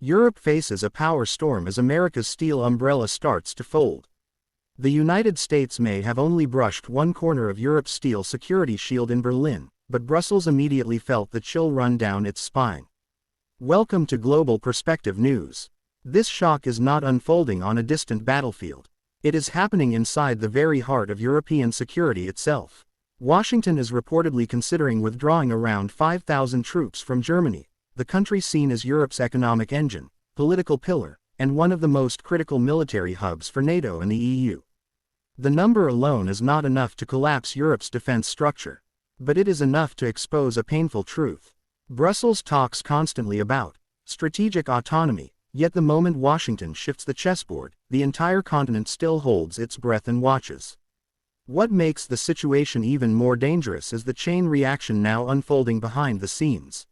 Europe faces a power storm as America's steel umbrella starts to fold. The United States may have only brushed one corner of Europe's steel security shield in Berlin, but Brussels immediately felt the chill run down its spine. Welcome to Global Perspective News. This shock is not unfolding on a distant battlefield. It is happening inside the very heart of European security itself. Washington is reportedly considering withdrawing around 5,000 troops from Germany, the country seen as Europe's economic engine, political pillar, and one of the most critical military hubs for NATO and the EU. The number alone is not enough to collapse Europe's defense structure, but it is enough to expose a painful truth. Brussels talks constantly about strategic autonomy, yet the moment Washington shifts the chessboard, the entire continent still holds its breath and watches. What makes the situation even more dangerous is the chain reaction now unfolding behind the scenes.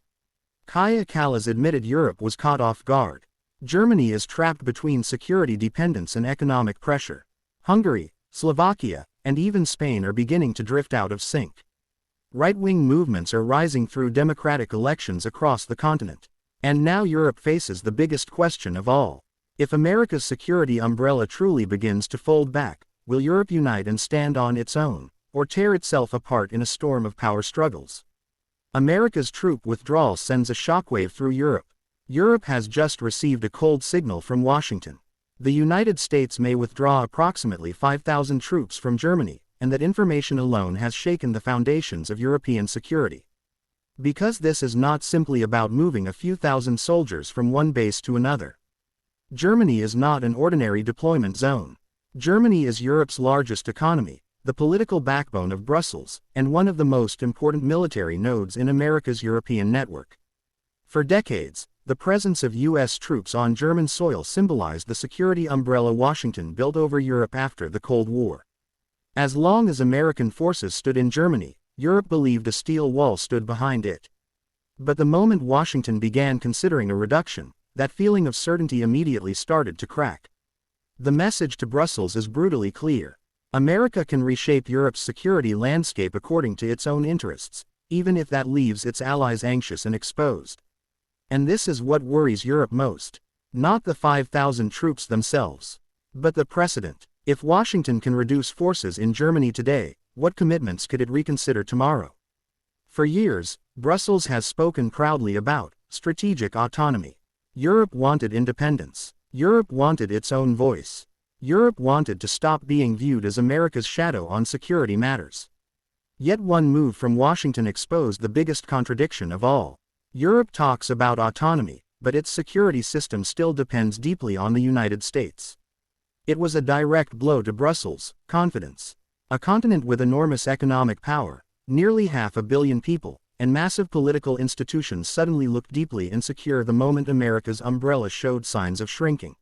Kaja Kallas admitted Europe was caught off guard. Germany is trapped between security dependence and economic pressure. Hungary, Slovakia, and even Spain are beginning to drift out of sync. Right-wing movements are rising through democratic elections across the continent. And now Europe faces the biggest question of all. If America's security umbrella truly begins to fold back, will Europe unite and stand on its own, or tear itself apart in a storm of power struggles? America's troop withdrawal sends a shockwave through Europe. Europe has just received a cold signal from Washington. The United States may withdraw approximately 5,000 troops from Germany, and that information alone has shaken the foundations of European security. Because this is not simply about moving a few thousand soldiers from one base to another. Germany is not an ordinary deployment zone. Germany is Europe's largest economy, the political backbone of Brussels, and one of the most important military nodes in America's European network. For decades, the presence of U.S. troops on German soil symbolized the security umbrella Washington built over Europe after the Cold War. As long as American forces stood in Germany, Europe believed a steel wall stood behind it. But the moment Washington began considering a reduction, that feeling of certainty immediately started to crack. The message to Brussels is brutally clear. America can reshape Europe's security landscape according to its own interests, even if that leaves its allies anxious and exposed. And this is what worries Europe most. Not the 5,000 troops themselves, but the precedent. If Washington can reduce forces in Germany today, what commitments could it reconsider tomorrow? For years, Brussels has spoken proudly about strategic autonomy. Europe wanted independence. Europe wanted its own voice. Europe wanted to stop being viewed as America's shadow on security matters. Yet one move from Washington exposed the biggest contradiction of all. Europe talks about autonomy, but its security system still depends deeply on the United States. It was a direct blow to Brussels' confidence. A continent with enormous economic power, nearly 500 million people, and massive political institutions suddenly looked deeply insecure the moment America's umbrella showed signs of shrinking.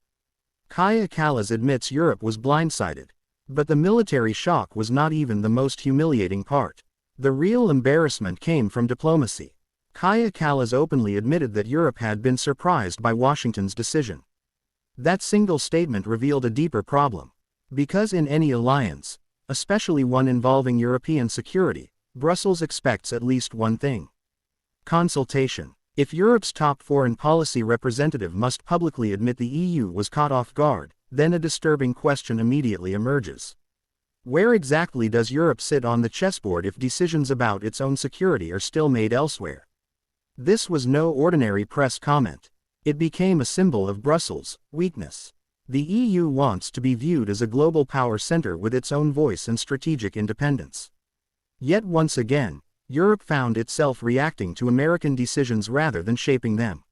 Kaja Kallas admits Europe was blindsided. But the military shock was not even the most humiliating part. The real embarrassment came from diplomacy. Kaja Kallas openly admitted that Europe had been surprised by Washington's decision. That single statement revealed a deeper problem. Because in any alliance, especially one involving European security, Brussels expects at least one thing: consultation. If Europe's top foreign policy representative must publicly admit the EU was caught off guard, then a disturbing question immediately emerges. Where exactly does Europe sit on the chessboard if decisions about its own security are still made elsewhere? This was no ordinary press comment. It became a symbol of Brussels' weakness. The EU wants to be viewed as a global power center with its own voice and strategic independence. Yet once again, Europe found itself reacting to American decisions rather than shaping them.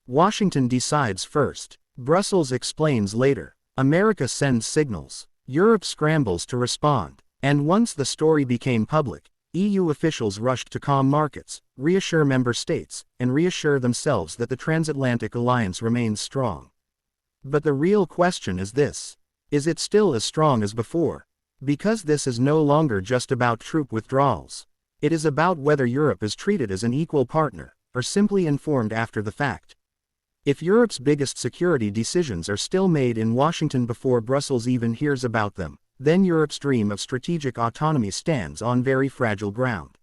Washington decides first. Brussels explains later. America sends signals. Europe scrambles to respond. And once the story became public, EU officials rushed to calm markets, reassure member states, and reassure themselves that the transatlantic alliance remains strong. But the real question is this: is it still as strong as before? Because this is no longer just about troop withdrawals. It is about whether Europe is treated as an equal partner, or simply informed after the fact. If Europe's biggest security decisions are still made in Washington before Brussels even hears about them, then Europe's dream of strategic autonomy stands on very fragile ground.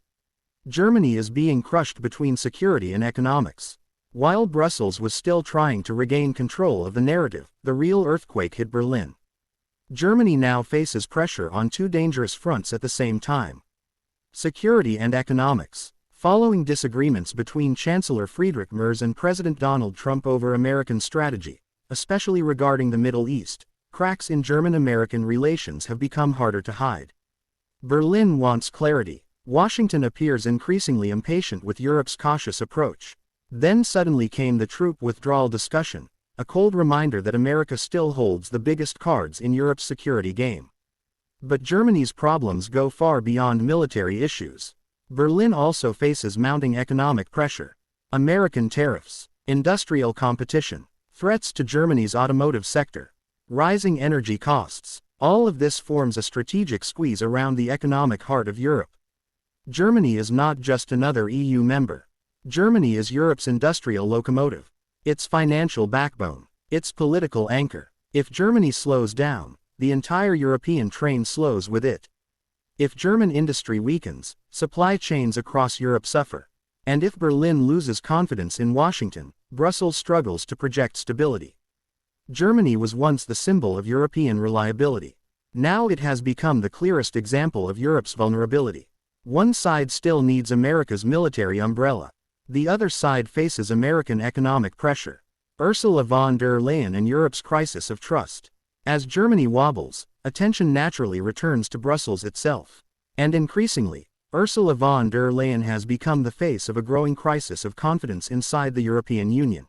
Germany is being crushed between security and economics. While Brussels was still trying to regain control of the narrative, the real earthquake hit Berlin. Germany now faces pressure on two dangerous fronts at the same time. Security and economics. Following disagreements between Chancellor Friedrich Merz and President Donald Trump over American strategy, especially regarding the Middle East, cracks in German-American relations have become harder to hide. Berlin wants clarity. Washington appears increasingly impatient with Europe's cautious approach. Then suddenly came the troop withdrawal discussion, a cold reminder that America still holds the biggest cards in Europe's security game. But Germany's problems go far beyond military issues. Berlin also faces mounting economic pressure. American tariffs, industrial competition, threats to Germany's automotive sector, rising energy costs. All of this forms a strategic squeeze around the economic heart of Europe. Germany is not just another EU member. Germany is Europe's industrial locomotive, its financial backbone, its political anchor. If Germany slows down, the entire European train slows with it. If German industry weakens, supply chains across Europe suffer. And if Berlin loses confidence in Washington, Brussels struggles to project stability. Germany was once the symbol of European reliability. Now it has become the clearest example of Europe's vulnerability. One side still needs America's military umbrella. The other side faces American economic pressure. Ursula von der Leyen and Europe's crisis of trust. As Germany wobbles, attention naturally returns to Brussels itself. And increasingly, Ursula von der Leyen has become the face of a growing crisis of confidence inside the European Union.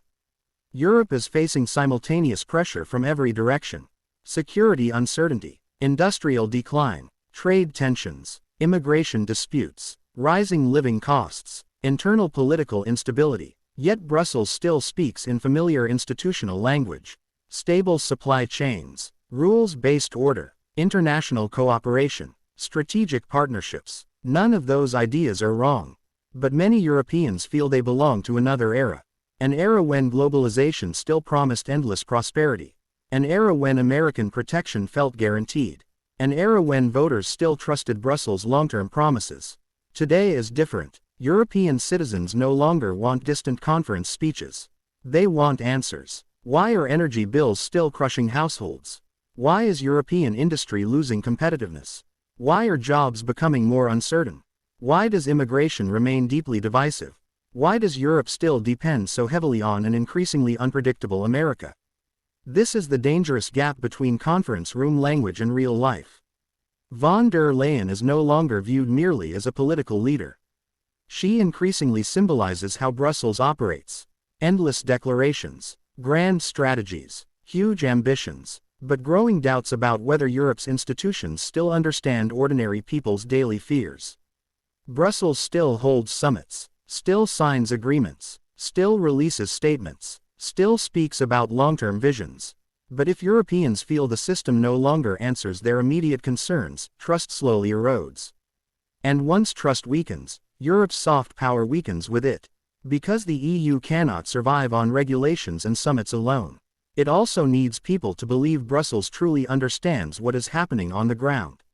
Europe is facing simultaneous pressure from every direction. Security uncertainty, industrial decline, trade tensions, immigration disputes, rising living costs, internal political instability. Yet Brussels still speaks in familiar institutional language. Stable supply chains, rules-based order, international cooperation, strategic partnerships. None of those ideas are wrong. But many Europeans feel they belong to another era. An era when globalization still promised endless prosperity. An era when American protection felt guaranteed. An era when voters still trusted Brussels' long-term promises. Today is different. European citizens no longer want distant conference speeches. They want answers. Why are energy bills still crushing households? Why is European industry losing competitiveness? Why are jobs becoming more uncertain? Why does immigration remain deeply divisive? Why does Europe still depend so heavily on an increasingly unpredictable America? This is the dangerous gap between conference room language and real life. Von der Leyen is no longer viewed merely as a political leader. She increasingly symbolizes how Brussels operates. Endless declarations, grand strategies, huge ambitions, but growing doubts about whether Europe's institutions still understand ordinary people's daily fears. Brussels still holds summits, still signs agreements, still releases statements, still speaks about long-term visions. But if Europeans feel the system no longer answers their immediate concerns, trust slowly erodes. And once trust weakens, Europe's soft power weakens with it. Because the EU cannot survive on regulations and summits alone. It also needs people to believe Brussels truly understands what is happening on the ground.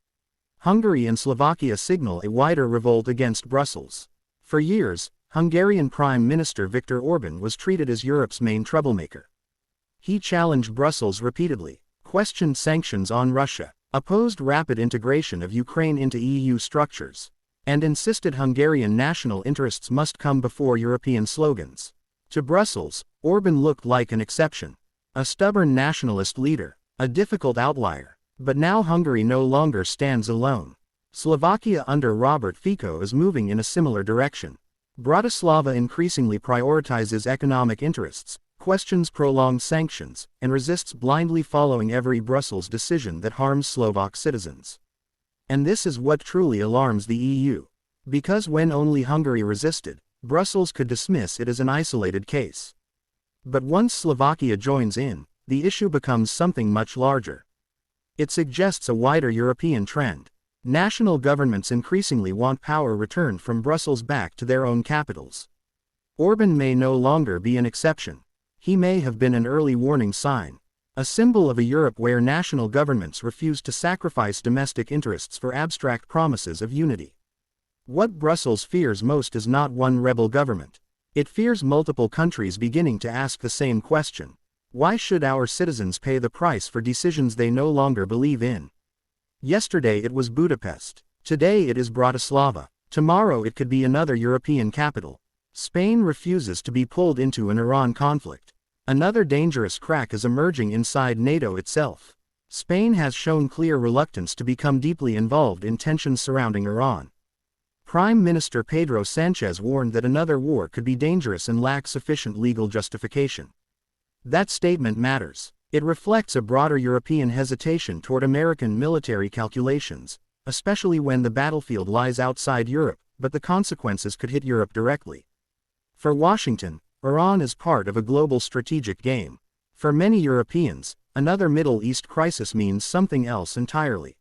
Hungary and Slovakia signal a wider revolt against Brussels. For years, Hungarian Prime Minister Viktor Orban was treated as Europe's main troublemaker. He challenged Brussels repeatedly, questioned sanctions on Russia, opposed rapid integration of Ukraine into EU structures, and insisted Hungarian national interests must come before European slogans. To Brussels, Orban looked like an exception. A stubborn nationalist leader, a difficult outlier. But now Hungary no longer stands alone. Slovakia under Robert Fico is moving in a similar direction. Bratislava increasingly prioritizes economic interests, questions prolonged sanctions, and resists blindly following every Brussels decision that harms Slovak citizens. And this is what truly alarms the EU. Because when only Hungary resisted, Brussels could dismiss it as an isolated case. But once Slovakia joins in, the issue becomes something much larger. It suggests a wider European trend. National governments increasingly want power returned from Brussels back to their own capitals. Orban may no longer be an exception. He may have been an early warning sign. A symbol of a Europe where national governments refuse to sacrifice domestic interests for abstract promises of unity. What Brussels fears most is not one rebel government. It fears multiple countries beginning to ask the same question. Why should our citizens pay the price for decisions they no longer believe in? Yesterday it was Budapest. Today it is Bratislava. Tomorrow it could be another European capital. Spain refuses to be pulled into an Iran conflict. Another dangerous crack is emerging inside NATO itself. Spain has shown clear reluctance to become deeply involved in tensions surrounding Iran. Prime Minister Pedro Sanchez warned that another war could be dangerous and lack sufficient legal justification. That statement matters. It reflects a broader European hesitation toward American military calculations, especially when the battlefield lies outside Europe, but the consequences could hit Europe directly. For Washington, Iran is part of a global strategic game. For many Europeans, another Middle East crisis means something else entirely.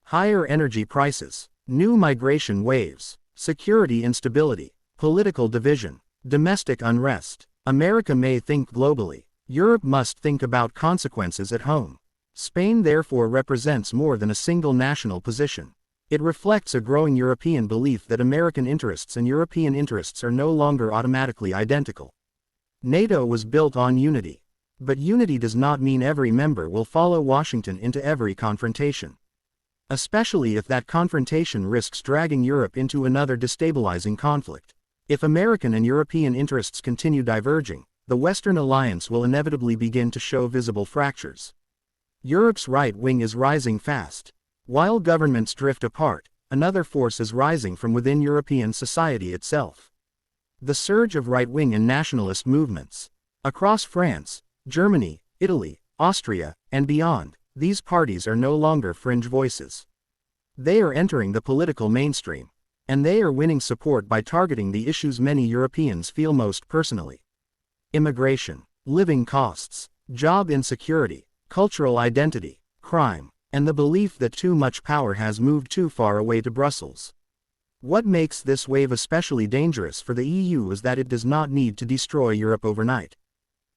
Higher energy prices, new migration waves, security instability, political division, domestic unrest. America may think globally. Europe must think about consequences at home. Spain therefore represents more than a single national position. It reflects a growing European belief that American interests and European interests are no longer automatically identical. NATO was built on unity. But unity does not mean every member will follow Washington into every confrontation. Especially if that confrontation risks dragging Europe into another destabilizing conflict. If American and European interests continue diverging, the Western alliance will inevitably begin to show visible fractures. Europe's right wing is rising fast. While governments drift apart, another force is rising from within European society itself. The surge of right-wing and nationalist movements. Across France, Germany, Italy, Austria, and beyond, these parties are no longer fringe voices. They are entering the political mainstream. And they are winning support by targeting the issues many Europeans feel most personally. Immigration, living costs, job insecurity, cultural identity, crime, and the belief that too much power has moved too far away to Brussels. What makes this wave especially dangerous for the EU is that it does not need to destroy Europe overnight.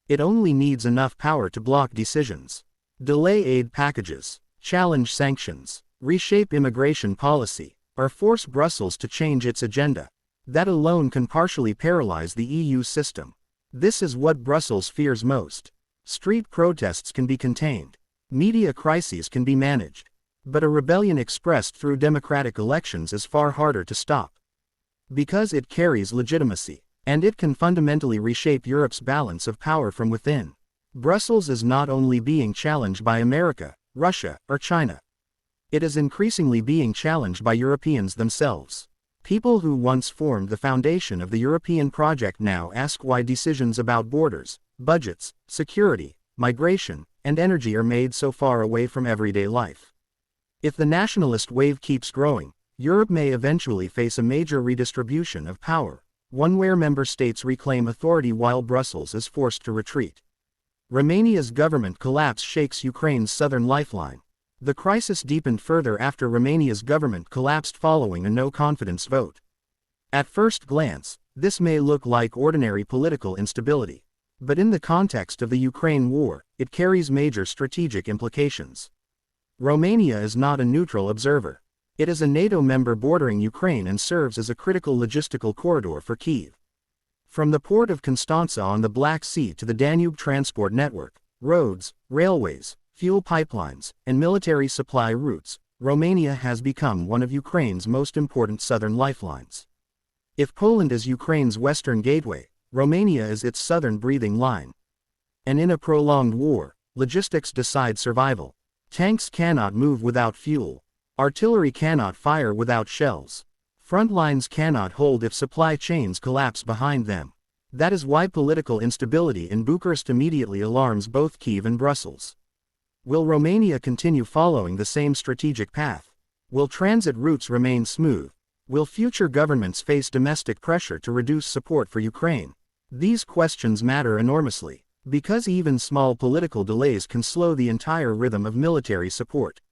It only needs enough power to block decisions, delay aid packages, challenge sanctions, reshape immigration policy, or force Brussels to change its agenda. That alone can partially paralyze the EU system. This is what Brussels fears most. Street protests can be contained. Media crises can be managed. But a rebellion expressed through democratic elections is far harder to stop. Because it carries legitimacy, and it can fundamentally reshape Europe's balance of power from within. Brussels is not only being challenged by America, Russia, or China. It is increasingly being challenged by Europeans themselves. People who once formed the foundation of the European project now ask why decisions about borders, budgets, security, migration, and energy are made so far away from everyday life. If the nationalist wave keeps growing, Europe may eventually face a major redistribution of power, one where member states reclaim authority while Brussels is forced to retreat. Romania's government collapse shakes Ukraine's southern lifeline. The crisis deepened further after Romania's government collapsed following a no-confidence vote. At first glance, this may look like ordinary political instability. But in the context of the Ukraine war, it carries major strategic implications. Romania is not a neutral observer. It is a NATO member bordering Ukraine and serves as a critical logistical corridor for Kyiv. From the port of Constanța on the Black Sea to the Danube transport network, roads, railways, fuel pipelines, and military supply routes, Romania has become one of Ukraine's most important southern lifelines. If Poland is Ukraine's western gateway, Romania is its southern breathing line. And in a prolonged war, logistics decide survival. Tanks cannot move without fuel. Artillery cannot fire without shells. Front lines cannot hold if supply chains collapse behind them. That is why political instability in Bucharest immediately alarms both Kyiv and Brussels. Will Romania continue following the same strategic path? Will transit routes remain smooth? Will future governments face domestic pressure to reduce support for Ukraine? These questions matter enormously, because even small political delays can slow the entire rhythm of military support.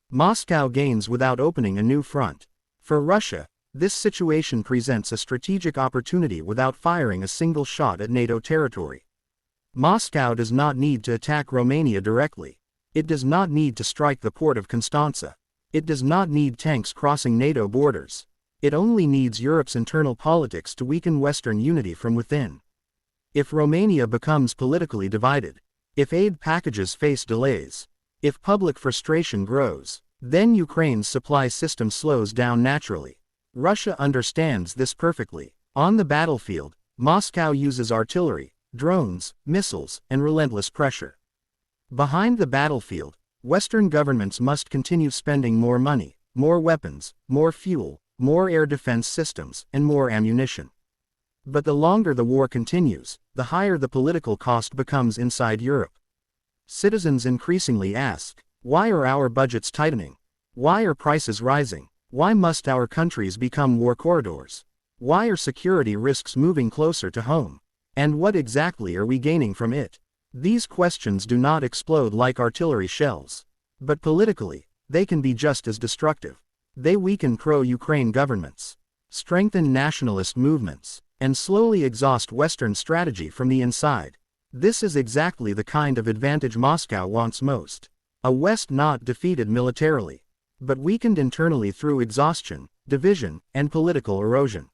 Moscow gains without opening a new front. For Russia, this situation presents a strategic opportunity without firing a single shot at NATO territory. Moscow does not need to attack Romania directly. It does not need to strike the port of Constanța. It does not need tanks crossing NATO borders. It only needs Europe's internal politics to weaken Western unity from within. If Romania becomes politically divided, if aid packages face delays, if public frustration grows, then Ukraine's supply system slows down naturally. Russia understands this perfectly. On the battlefield, Moscow uses artillery, drones, missiles, and relentless pressure. Behind the battlefield, Western governments must continue spending more money, more weapons, more fuel, more air defense systems, and more ammunition. But the longer the war continues, the higher the political cost becomes inside Europe. Citizens increasingly ask, why are our budgets tightening? Why are prices rising? Why must our countries become war corridors? Why are security risks moving closer to home? And what exactly are we gaining from it? These questions do not explode like artillery shells. But politically, they can be just as destructive. They weaken pro-Ukraine governments, strengthen nationalist movements, and slowly exhaust Western strategy from the inside. This is exactly the kind of advantage Moscow wants most. A West not defeated militarily, but weakened internally through exhaustion, division, and political erosion.